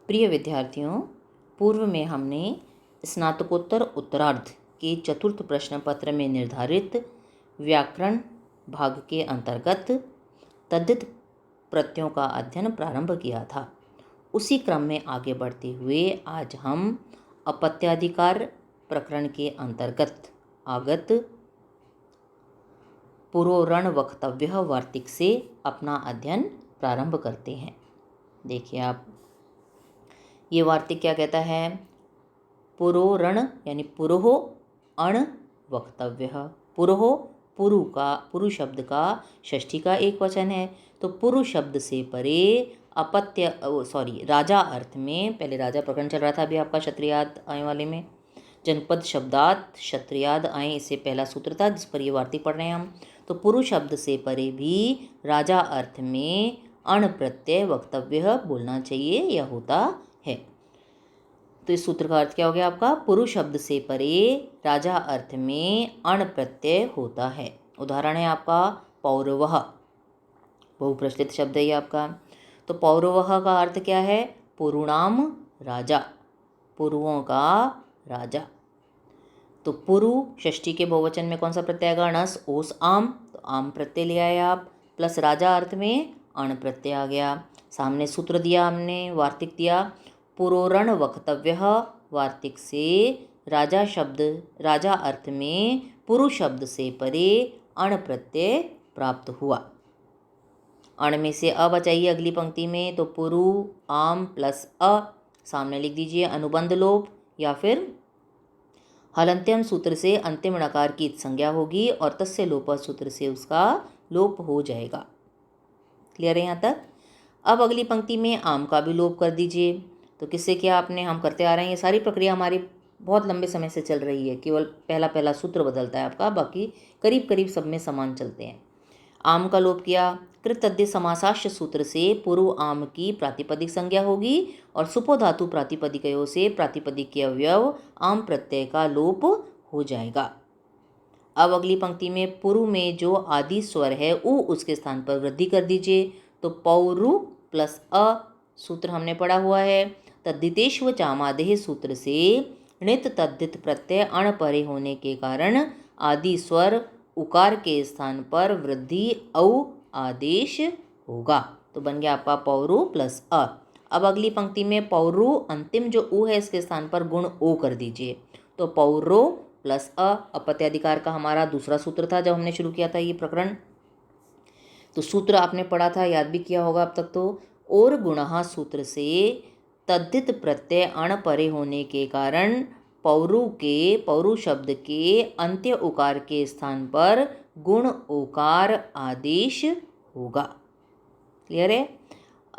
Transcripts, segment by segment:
प्रिय विद्यार्थियों, पूर्व में हमने स्नातकोत्तर उत्तरार्ध के चतुर्थ प्रश्न पत्र में निर्धारित व्याकरण भाग के अंतर्गत तद्धित प्रत्ययों का अध्ययन प्रारंभ किया था। उसी क्रम में आगे बढ़ते हुए आज हम अपत्याधिकार प्रकरण के अंतर्गत आगत पुरोरण वक्तव्य वार्तिक से अपना अध्ययन प्रारंभ करते हैं। देखिए आप, ये वार्तिक क्या कहता है? पुरोरण यानी पुरोह अण वक्तव्य। पुरोह पुरु शब्द का षष्ठी का एक वचन है, तो पुरु शब्द से परे राजा अर्थ में, पहले राजा प्रकरण चल रहा था, अभी आपका क्षत्रियाद आय वाले में जनपद शब्दात क्षत्रियाद आए, इससे पहला सूत्र था जिस पर ये वार्तिक पढ़ रहे हैं हम। तो पुरु शब्द से परे भी राजा अर्थ में अण प्रत्यय वक्तव्य बोलना चाहिए या होता है। तो इस सूत्र का अर्थ क्या हो गया आपका? पुरु शब्द से परे राजा अर्थ में अण प्रत्यय होता है। उदाहरण है आपका पौरवः, बहुप्रचलित शब्द है ये आपका। तो पौरवः का अर्थ क्या है? पुरुणाम राजा, पुरुओं का राजा। तो पुरु षष्ठी के बहुवचन में कौन सा प्रत्यय आएगा? णस ओस आम, तो आम प्रत्यय ले आए आप, प्लस राजा अर्थ में अण प्रत्यय आ गया। सामने सूत्र दिया हमने, वार्तिक दिया पुरोरण वक्तव्य, वार्तिक से राजा शब्द राजा अर्थ में पुरु शब्द से परे अण प्रत्यय प्राप्त हुआ। अण में से अ बचाइए अगली पंक्ति में, तो पुरु आम प्लस अ सामने लिख दीजिए अनुबंध लोप, या फिर हलंत्यम सूत्र से अंतिम णकार की संज्ञा होगी और तस्य लोप सूत्र से उसका लोप हो जाएगा। क्लियर है यहाँ तक? अब अगली पंक्ति में आम का भी लोप कर दीजिए। तो किससे क्या आपने हम करते आ रहे हैं, ये सारी प्रक्रिया हमारी बहुत लंबे समय से चल रही है, केवल पहला सूत्र बदलता है आपका, बाकी करीब करीब सब में समान चलते हैं। आम का लोप किया, कृत तद्धित समासाश्च सूत्र से पूर्व आम की प्रातिपदिक संज्ञा होगी और सुपो धातु प्रातिपदिकयों से प्रातिपदिक के अवयव आम प्रत्यय का लोप हो जाएगा। अब अगली पंक्ति में पुरु में जो आदि स्वर है उ उसके स्थान पर वृद्धि कर दीजिए। तो पौरु प्लस अ सूत्र हमने पढ़ा हुआ है। तद्धितेश्व चामादेह सूत्र से णित तद्धित प्रत्यय अण परे होने के कारण आदि स्वर उकार के स्थान पर वृद्धि औ आदेश होगा। तो बन गया आपका पौरु प्लस अ। अब अगली पंक्ति में पौरु अंतिम जो उ है इसके स्थान पर गुण ओ कर दीजिए। तो पौरो प्लस अ अपत्याधिकार का हमारा दूसरा सूत्र था जब हमने शुरू किया था ये प्रकरण। तो सूत्र आपने पढ़ा था, याद भी किया होगा अब तक तो। और गुणः सूत्र से तद्धित प्रत्यय अण परे होने के कारण पौरु शब्द के अंत्य उकार के स्थान पर गुण ओकार आदेश होगा। क्लियर है?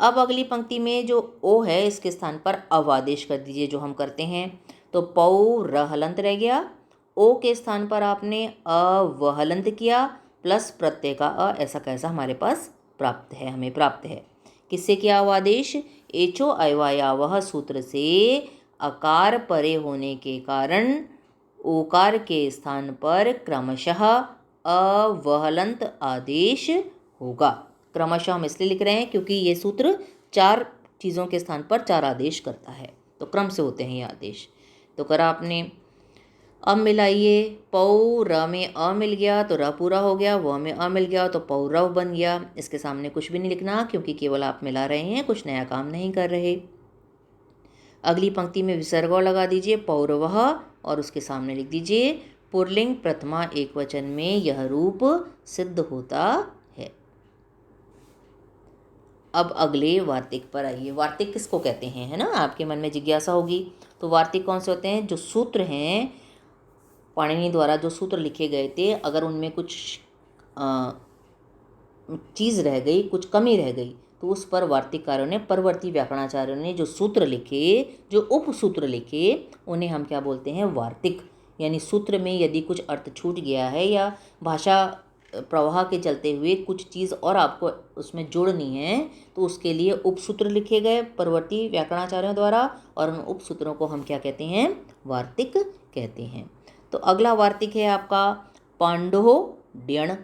अब अगली पंक्ति में जो ओ है इसके स्थान पर अव आदेश कर दीजिए, जो हम करते हैं। तो पौ र हलंत रह गया, ओ के स्थान पर आपने अव हलंत किया प्लस प्रत्यय का अ, ऐसा कैसा हमारे पास हमें प्राप्त है। किससे किया हुआ आदेश? एचो अयवायावह सूत्र से अकार परे होने के कारण ओकार के स्थान पर क्रमशः अवहलंत आदेश होगा। क्रमशः हम इसलिए लिख रहे हैं क्योंकि ये सूत्र 4 चीज़ों के स्थान पर 4 आदेश करता है, तो क्रम से होते हैं ये आदेश। तो करा आपने, अब मिलाइए, पौ र में अ मिल गया तो र पूरा हो गया, व में अ मिल गया तो पौरव बन गया। इसके सामने कुछ भी नहीं लिखना क्योंकि केवल आप मिला रहे हैं, कुछ नया काम नहीं कर रहे। अगली पंक्ति में विसर्ग लगा दीजिए पौरवः और उसके सामने लिख दीजिए पुरलिंग प्रथमा एक वचन में यह रूप सिद्ध होता है। अब अगले वार्तिक पर आइए। वार्तिक किसको कहते हैं, है ना? आपके मन में जिज्ञासा होगी। तो वार्तिक कौन से होते हैं? जो सूत्र हैं पाणिनि द्वारा जो सूत्र लिखे गए थे, अगर उनमें कुछ चीज़ रह गई, कुछ कमी रह गई, तो उस पर वार्तिककारों ने, परवर्ती व्याकरणाचार्यों ने जो सूत्र लिखे, जो उपसूत्र लिखे, उन्हें हम क्या बोलते हैं? वार्तिक। यानी सूत्र में यदि कुछ अर्थ छूट गया है या भाषा प्रवाह के चलते हुए कुछ चीज़ और आपको उसमें जोड़नी है, तो उसके लिए उपसूत्र लिखे गए परवर्ती व्याकरणाचार्यों द्वारा, और उन उपसूत्रों को हम क्या कहते हैं? वार्तिक कहते हैं। तो अगला वार्तिक है आपका पांडो ड्यण।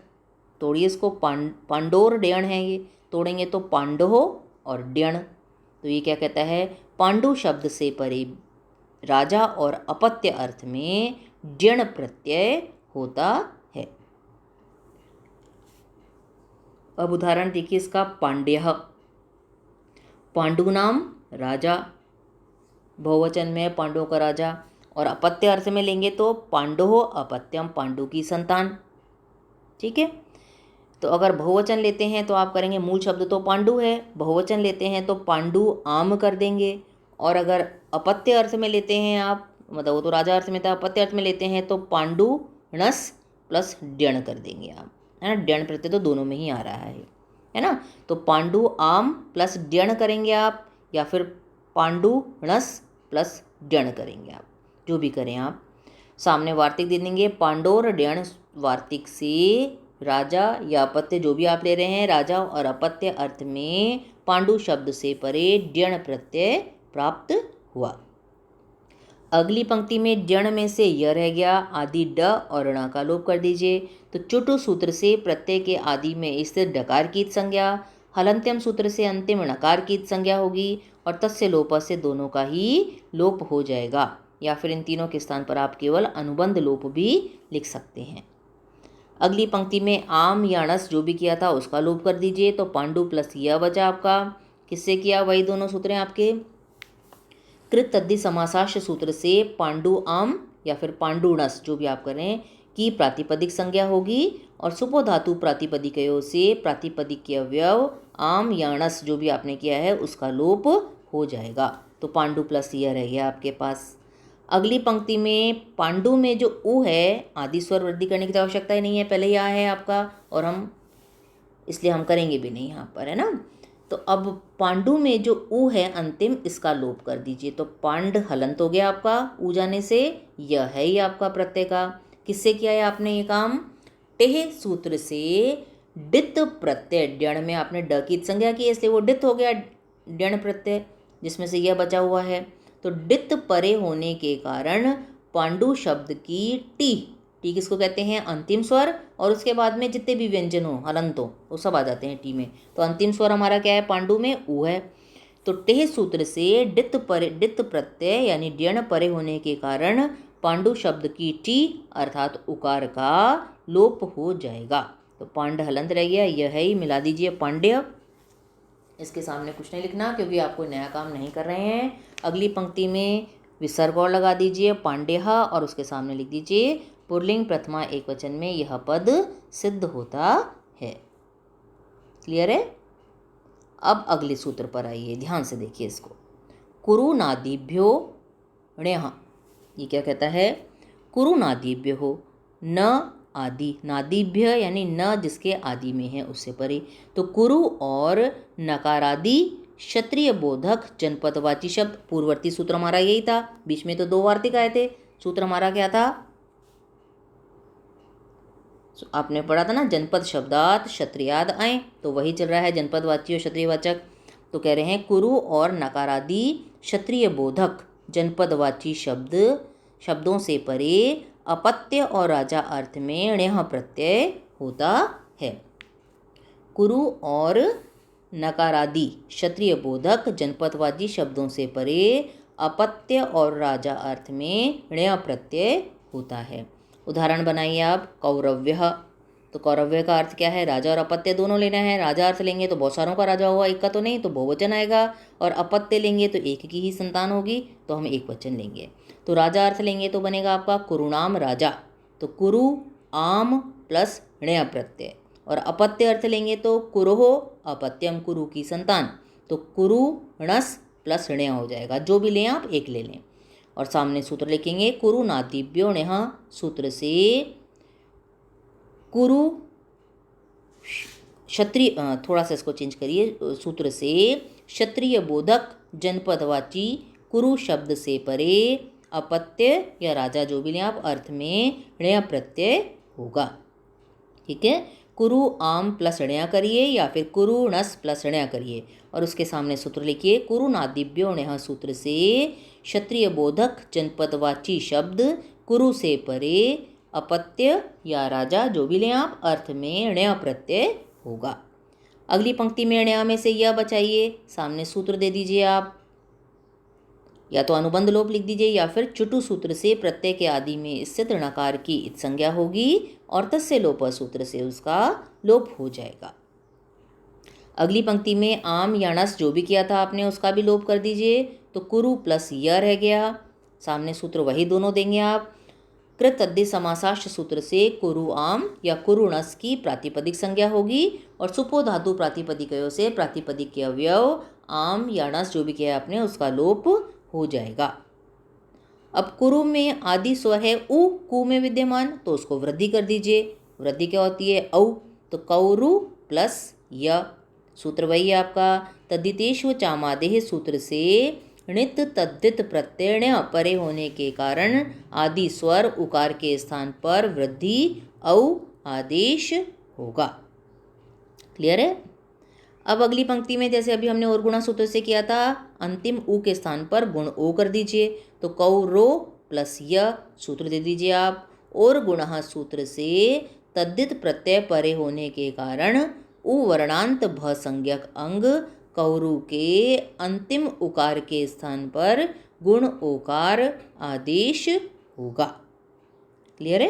तोड़िए इसको, पांडोर ड्यण है ये, तोड़ेंगे तो पांडो और ड्यण। तो ये क्या कहता है? पांडु शब्द से परे राजा और अपत्य अर्थ में ड्यण प्रत्यय होता है। अब उदाहरण देखिए इसका। पांड्यः, पांडु नाम राजा, बहुवचन में पांडवों का राजा, और अपत्य अर्थ में लेंगे तो पांडो अपत्यम, पांडु की संतान। ठीक है, तो अगर बहुवचन लेते हैं तो आप करेंगे, मूल शब्द तो पांडु है, बहुवचन लेते हैं तो पांडु आम कर देंगे, और अगर अपत्य अर्थ में लेते हैं आप, मतलब वो तो राजा अर्थ में था, अपत्य अर्थ में लेते हैं तो पांडु णस प्लस ड्यण कर देंगे आप, है ना। ड्यण प्रत्यय तो दोनों में ही आ रहा है ना। तो पांडु आम प्लस ड्यण करेंगे आप, या फिर पांडु णस प्लस ड्यण करेंगे आप, जो भी करें आप। सामने वार्तिक दे देंगे, पांडोर ड्यण वार्तिक से राजा या अपत्य जो भी आप ले रहे हैं, राजा और अपत्य अर्थ में पांडु शब्द से परे ड्यण प्रत्यय प्राप्त हुआ। अगली पंक्ति में ड्यण में से य रह गया, आदि ड और ण का लोप कर दीजिए। तो चुटु सूत्र से प्रत्यय के आदि में स्थित डकार की संज्ञा, हलंत्यम सूत्र से अंतिम णकार की संज्ञा होगी, और तस्य लोप से दोनों का ही लोप हो जाएगा, या फिर इन तीनों के स्थान पर आप केवल अनुबंध लोप भी लिख सकते हैं। अगली पंक्ति में आम या णस जो भी किया था उसका लोप कर दीजिए। तो पांडु प्लस य बचा आपका, किससे किया, वही दोनों सूत्र हैं आपके। कृत तद्धि समासाश्य सूत्र से पांडु आम या फिर पांडुणस जो भी आप करें की प्रातिपदिक संज्ञा होगी, और सुपो धातु प्रातिपदिकयों से प्रातिपदिक के अवयव आम या णस जो भी आपने किया है उसका लोप हो जाएगा। तो पांडु प्लस य रह गया आपके पास। अगली पंक्ति में पांडु में जो उ है, आदि स्वर वृद्धि करने की तो आवश्यकता ही नहीं है, पहले ही आ है आपका, और हम इसलिए हम करेंगे भी नहीं यहाँ पर, है ना। तो अब पांडु में जो उ है अंतिम, इसका लोप कर दीजिए। तो पांड हलंत हो गया आपका, उ जाने से यह है ही आपका प्रत्यय का। किससे किया है आपने ये काम, टेह सूत्र से डित प्रत्यय, ड्यण में आपने ड की संज्ञा की, इसलिए वो डित हो गया ड्यण प्रत्यय, जिसमें से यह बचा हुआ है। तो डित परे होने के कारण पांडु शब्द की टी, टी किसको कहते हैं, अंतिम स्वर, और उसके बाद में जितने भी व्यंजन हो हलंत हो वो सब आ जाते हैं टी में। तो अंतिम स्वर हमारा क्या है, पांडु में उ है। तो टेह सूत्र से डित प्रत्यय यानी ड्यण परे होने के कारण पांडु शब्द की टी अर्थात उकार का लोप हो जाएगा। तो पांड हलंत रह गया, यह है ही, मिला दीजिए पांड्य। इसके सामने कुछ नहीं लिखना क्योंकि आप कोई नया काम नहीं कर रहे हैं। अगली पंक्ति में विसर्ग और लगा दीजिए पांड्यः, और उसके सामने लिख दीजिए पुल्लिंग प्रथमा एक वचन में यह पद सिद्ध होता है। क्लियर है। अब अगले सूत्र पर आइए, ध्यान से देखिए इसको। कुरु नादिभ्यो ण्यः, ये क्या कहता है, कुरु नादिभ्यो, न आदि, नादिभ्य यानी न जिसके आदि में है उससे परे। तो कुरु और नकारादि क्षत्रिय बोधक जनपदवाची शब्द, पूर्ववर्ती सूत्र हमारा यही था, बीच में तो दो वार्तिक आए थे। सूत्र हमारा क्या था, आपने पढ़ा था ना, जनपद शब्दात क्षत्रियाद आए, तो वही चल रहा है, जनपदवाची और क्षत्रियवाचक। तो कह रहे हैं कुरु और नकारादि क्षत्रिय बोधक जनपदवाची शब्दों से परे अपत्य और राजा अर्थ में ण्यः प्रत्यय होता है। कुरु और नकारादि क्षत्रिय बोधक जनपदवाची शब्दों से परे अपत्य और राजा अर्थ में ण्यः प्रत्यय होता है। उदाहरण बनाइए आप। कौरव्यः, तो कौरव्य का अर्थ क्या है, राजा और अपत्य दोनों लेना है। राजा अर्थ लेंगे तो बहुत सारों का राजा होगा, एक का तो नहीं, तो बहुवचन आएगा, और अपत्य लेंगे तो एक की ही संतान होगी, तो हम एक वचन लेंगे। तो राजा अर्थ लेंगे तो बनेगा आपका कुरुणाम राजा, तो कुरु आम प्लस ण्यः प्रत्यय, और अपत्य अर्थ लेंगे तो कुरुहो अपत्यम, कुरु की संतान, तो कुरु णस प्लस ण्यः हो जाएगा। जो भी लें आप एक ले लें, और सामने सूत्र लिखेंगे कुरु नादिभ्यो ण्यः, सूत्र से कुरु क्षत्रिय, थोड़ा सा इसको चेंज करिए, सूत्र से क्षत्रिय बोधक जनपदवाची कुरु शब्द से परे अपत्य या राजा जो भी लें आप अर्थ में ण्यः प्रत्यय होगा। ठीक है, कुरु आम प्लस ण्यः करिए या फिर कुरु णस प्लस ण्यः करिए, और उसके सामने सूत्र लिखिए कुरु नादिभ्यो ण्यः, सूत्र से क्षत्रिय बोधक जनपदवाची शब्द कुरु से परे अपत्य या राजा जो भी लें आप अर्थ में ण्यः प्रत्यय होगा। अगली पंक्ति में ण्यः में से यह बचाइए, सामने सूत्र दे दीजिए आप। या तो अनुबंध लोप लिख दीजिए या फिर चुटु सूत्र से प्रत्यय के आदि में स्थित णकार की इत संज्ञा होगी और तस्य लोप सूत्र से उसका लोप हो जाएगा। अगली पंक्ति में आम या णस जो भी किया था आपने उसका भी लोप कर दीजिए, तो कुरु प्लस य रह गया। सामने सूत्र वही दोनों देंगे आप। कृत अद्य समासाश्च सूत्र से कुरु आम या कुरु णस की प्रातिपदिक संज्ञा होगी और सुपो धातु प्रातिपदिकयों से प्रातिपदिक के अवयव आम या णस जो भी किया आपने उसका लोप हो जाएगा। अब कुरु में आदि स्वर है उ कु में विद्यमान, तो उसको वृद्धि कर दीजिए। वृद्धि क्या होती है? औ, तो कौरु प्लस य। सूत्र वही है आपका। तद्दितेष्व चामादेह सूत्र से णित तद्दित प्रत्यय परे होने के कारण आदि स्वर उकार के स्थान पर वृद्धि औ आदेश होगा। क्लियर है? अब अगली पंक्ति में जैसे अभी हमने और गुणा सूत्र से किया था, अंतिम उ के स्थान पर गुण ओ कर दीजिए, तो कौरो प्लस य सूत्र दे दीजिए आप। और गुणः सूत्र से तद्दित प्रत्यय परे होने के कारण उ वर्णांत भ संज्ञक अंग कौरु के अंतिम उकार के स्थान पर गुण ओकार आदेश होगा। क्लियर है?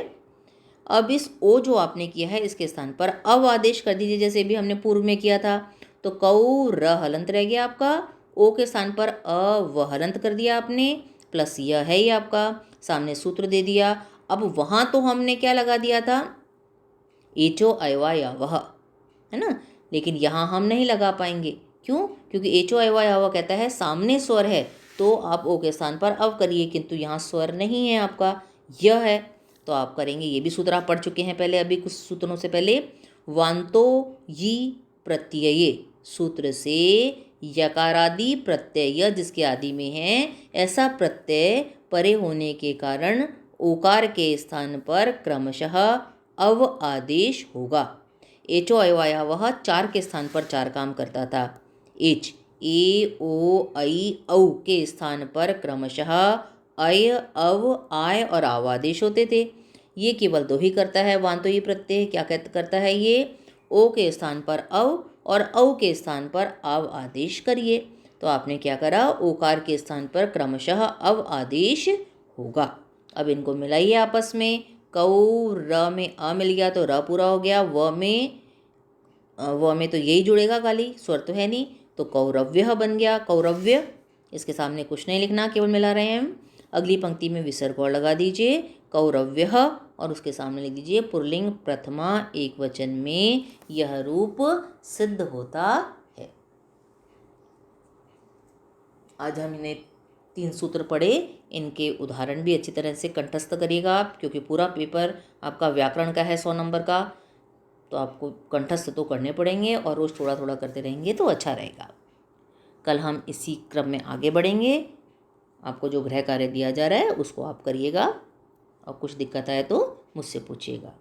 अब इस ओ जो आपने किया है इसके स्थान पर अव आदेश कर दीजिए, जैसे भी हमने पूर्व में किया था। तो कौ र हलंत रह गया आपका, ओ के स्थान पर अ व हलंत कर दिया आपने, प्लस यह है ही आपका, सामने सूत्र दे दिया। अब वहाँ तो हमने क्या लगा दिया था? एचो अयवा या वह, है ना, लेकिन यहाँ हम नहीं लगा पाएंगे। क्यों? क्योंकि एचो अयवा या वह कहता है सामने स्वर है तो आप ओ के स्थान पर अव करिए, किंतु यहाँ स्वर नहीं है आपका, यह है, तो आप करेंगे। ये भी सूत्र आप पढ़ चुके हैं पहले, अभी कुछ सूत्रों से पहले। वांतो यी प्रत्यये सूत्र से यकारादि प्रत्यय जिसके आदि में है ऐसा प्रत्यय परे होने के कारण ओकार के स्थान पर क्रमशः अव आदेश होगा। एचो अयवाया वह चार के स्थान पर चार काम करता था। एच ए ओ आई औ के स्थान पर क्रमशः अय अव आय और आव आदेश होते थे। ये केवल दो ही करता है। वांतो ये प्रत्यय क्या करता है? ये ओ के स्थान पर अव और औ के स्थान पर आव आदेश करिए। तो आपने क्या करा? ओकार के स्थान पर क्रमशः अव आदेश होगा। अब इनको मिलाइए आपस में। कौ र में अ मिल गया तो र पूरा हो गया। व में तो यही जुड़ेगा खाली, स्वर तो है नहीं, तो कौरव्य बन गया। कौरव्य, इसके सामने कुछ नहीं लिखना, केवल मिला रहे हैं हम। अगली पंक्ति में विसर्ग और लगा दीजिए, कौरव्य, और उसके सामने लिख दीजिए पुल्लिंग प्रथमा एक वचन में यह रूप सिद्ध होता है। आज हमने 3 सूत्र पढ़े, इनके उदाहरण भी अच्छी तरह से कंठस्थ करिएगा आप, क्योंकि पूरा पेपर आपका व्याकरण का है 100 नंबर का, तो आपको कंठस्थ तो करने पड़ेंगे और रोज़ थोड़ा थोड़ा करते रहेंगे तो अच्छा रहेगा। कल हम इसी क्रम में आगे बढ़ेंगे। आपको जो गृह कार्य दिया जा रहा है उसको आप करिएगा और कुछ दिक्कत आए तो मुझसे पूछिएगा।